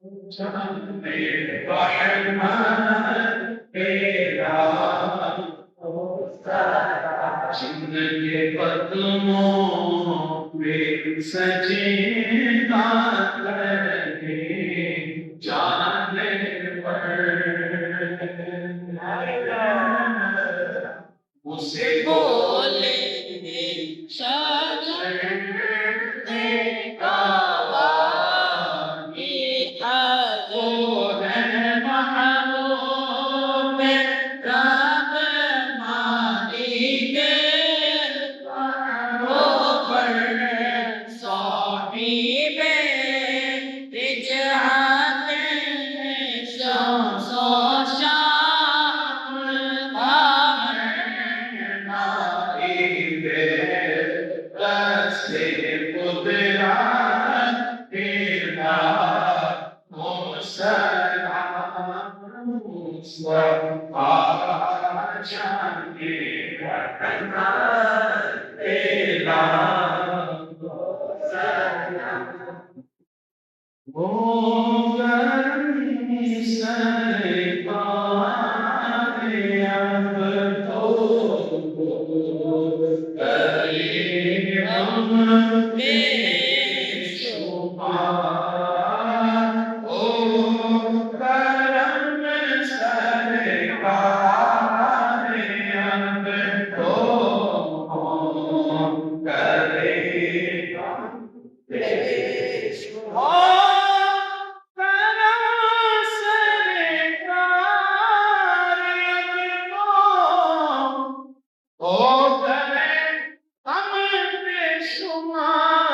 जाने रहमत तेरा जिनके कदमों में सजीदा रहे जाने उसे बोले शाजर का वाही वो है महबूब रहमानी के वो पर साहिबे रिजहान शम्सो शाम नाइबे रस्ते कुदरत तेरा मुसलमान मुस्तफा जाने रहमत तेरा वो गरम सरकार अब तो करे हम बेशुमार ओ गरम सरकार अब तो करे हम बेशुमार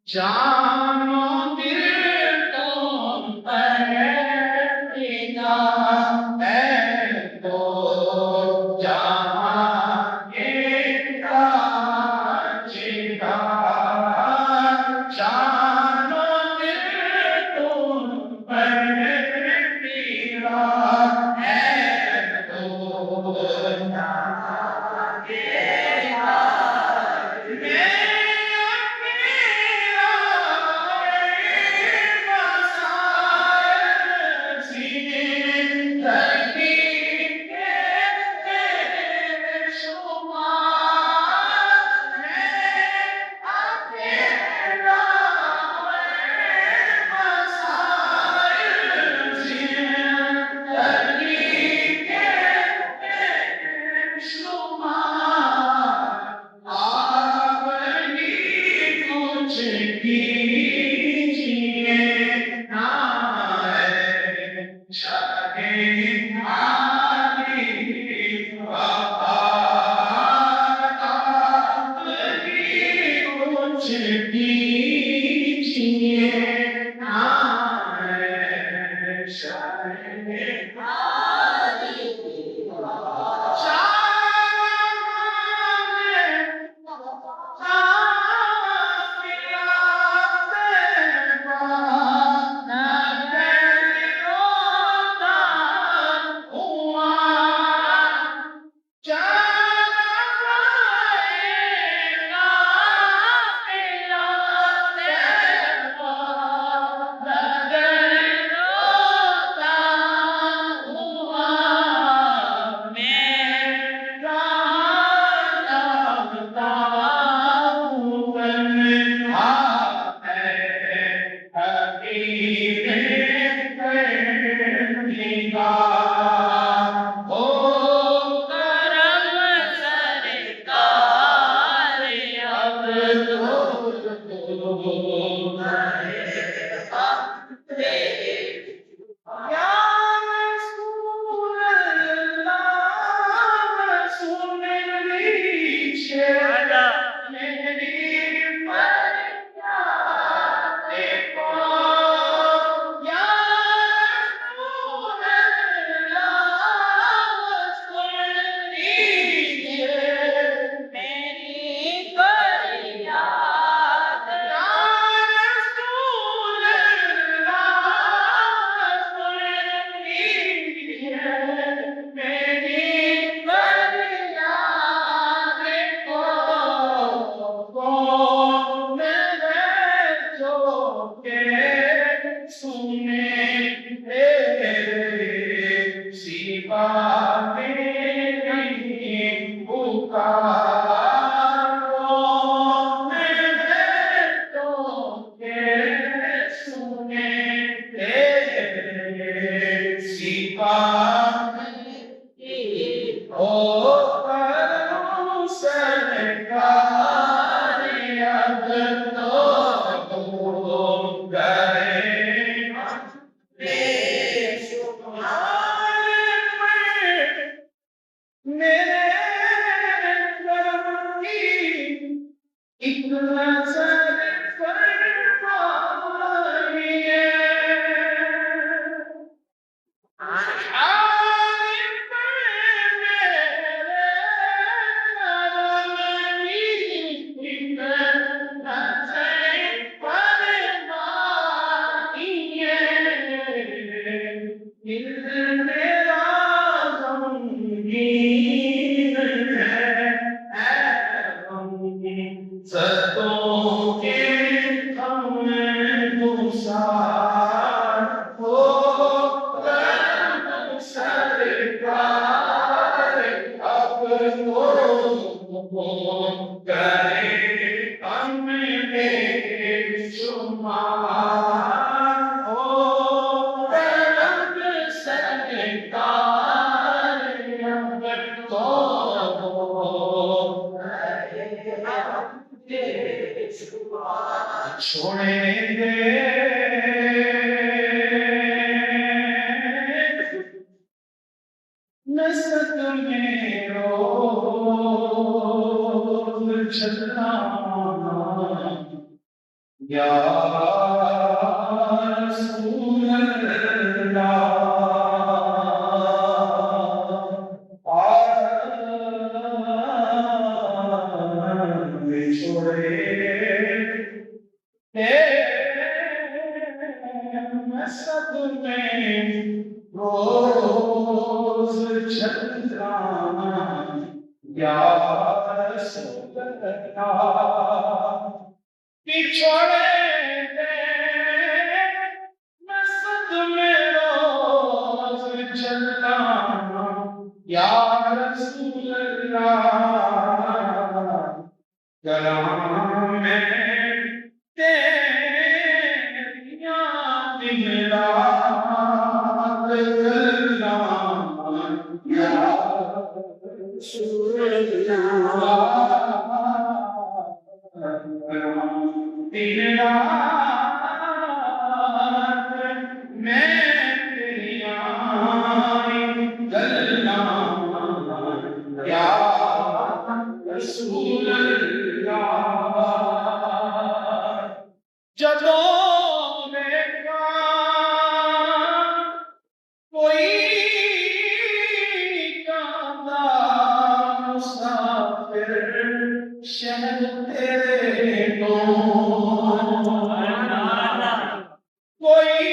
जानो दिल तुम पर फिदा है तो जहाँ के राजिदा जानो दिल तुम पर फिदा है तो जहाँ के नुसार हो करम सरकार अब तो करे हम बेशुमार हो करम सरकार अब तो छोड़ेंगे नस्ल में रोज चलना या रसूल अल्लाह छोड़े मसद में रोज चलना या रसूल अल्लाह पिछड़े दे मसद में रोज चलना या रसूल अल्लाह कलाम में तेरियां दिन रात गल्ला या रसूल अल्लाह दिन रात मैं तेरियां गल्ला या रसूल जदों देखा कोई कांदा मुसाफिर शहर तेरे तो कोई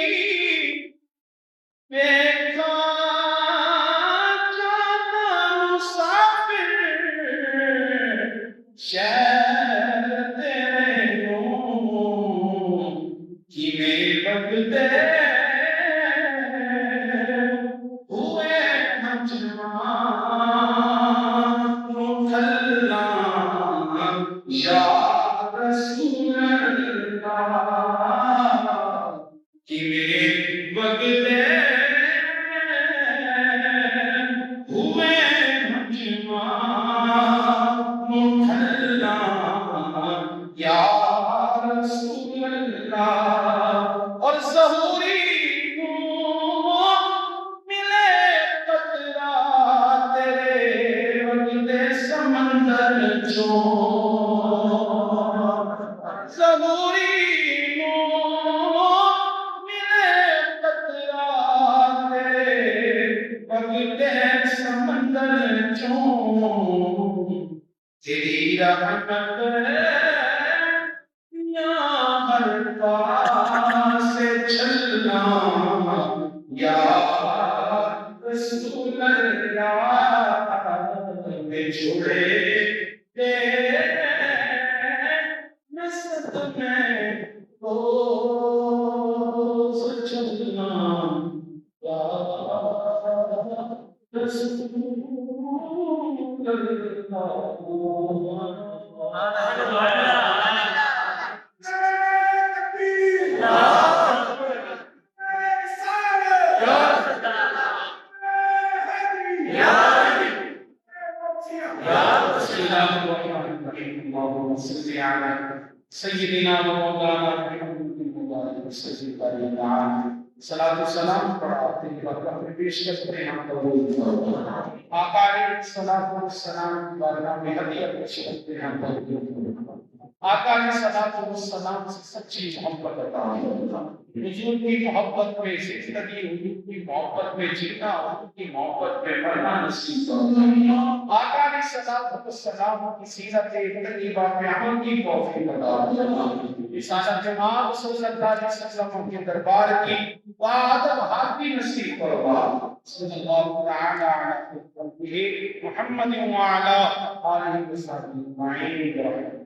देखा कांदा मुसाफिर शहर तेरे किमे बगदे हुए मुखल्ला या रसूल अल्लाह किमे बगदे हुए मुखल्ला या रसूल अल्लाह और ज़हूरी को मिले कतरा तेरे वगदे समंदर चो ज़हूरी को मिले कतरा तेरे वगदे समंदर चो तेरी रहमत हर पास चलना या रसूल अल्लाह में छोड़े तेरे नस्ल में रोज चलना या रसूल अल्लाह सय्यिदना व मौलाना मुहम्मद सलातो सलाम पढ़ाते हैं पेश करते हैं हम लोग आका ने सलातो सलाम बारगाह में हदियत पेश करते हैं हम आका ने सलातो सलाम से सच्ची मोहब्बत अता हुजूर की मोहब्बत में जिंदगी हुजूर की मोहब्बत में जीना हुजूर की मोहब्बत में मरना नसीब फरमाए आका ने सलातो सलाम की सीरत तैयबा पे अमल की तौफीक अता फरमाए सारा जमात सल्लल्लाहु अलैहि वसल्लम के दरबार की वादब हाथी नसीब फरमाए सल्लल्लाहु तआला अलैहि मुहम्मद व अला आलिहि व सल्लम।